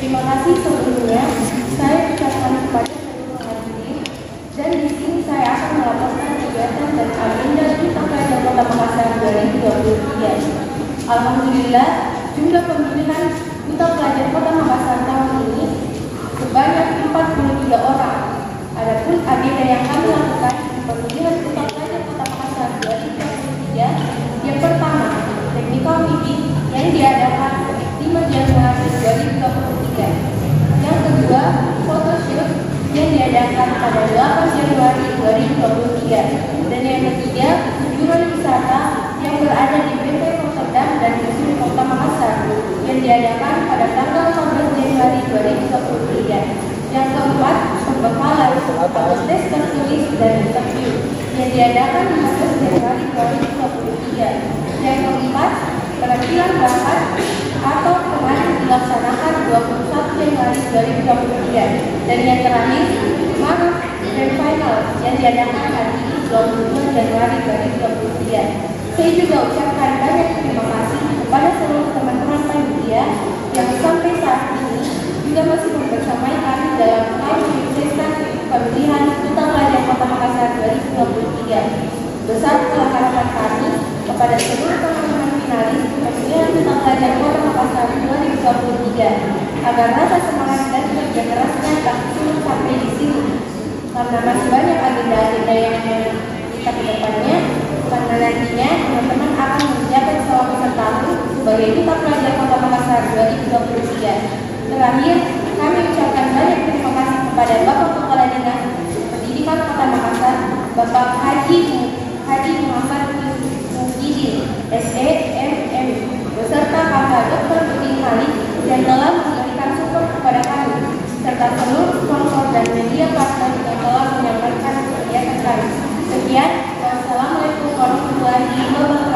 Terima kasih sebelumnya saya ucapkan kepada seluruh hadirin, dan di sini saya akan melaporkan kegiatan dan agenda Duta Pelajar Kota Makassar 2023. Alhamdulillah, jumlah pemilihan Duta Pelajar Kota Makassar tahun ini sebanyak 43 orang. Adapun agenda yang kami lakukan di pemilihan Duta Pelajar Kota Makassar 2023, yang pertama, technical meeting yang diadakan 5 Januari 2023. Yang kedua, photoshoot yang diadakan pada 8 Januari 2023. Dan yang ketiga, kunjungan wisata yang berada di Pantai Rotterdam dan Museum Kota Makassar yang diadakan pada tanggal 14 Januari 2023. Yang keempat, pembekalan atau tes tertulis dan interview yang diadakan 15 Januari 2023. Yang keempat, penampilan bakat atau kemarin dilaksanakan 21 Januari 2023. Dan yang terakhir, manut dan final yang diadakan hari ini 22 Januari 2023. Saya juga ucapkan banyak terima kasih kepada seluruh teman-teman panitia yang sampai saat ini juga masih membersamai kami dalam upaya menyukseskan pemilihan Duta Pelajar Kota Makassar 2023. Besar telah harapan kami kepada seluruh teman-teman finalis pemilihan Duta Pelajar Kota Makassar 2023 agar rasa semangat dan kerja kerasnya tak sulit sampai di sini, karena masih banyak agenda-agenda yang kita ke depannya, karena nantinya teman-teman akan menjabat selama setahun sebagai Duta Pelajar Kota Makassar 2023. Terakhir, kami ucapkan banyak terima kasih kepada Bapak Kepala Dinas Pendidikan Kota Makassar, Bapak Haji Muhammad Muhyiddin, SEMM, beserta Kakak Dr. Udin Khalid yang telah memberikan support kepada kami, serta seluruh sponsor dan media partner yang telah menyampaikan kegiatan kami. Sekian, wassalamualaikum warahmatullahi wabarakatuh.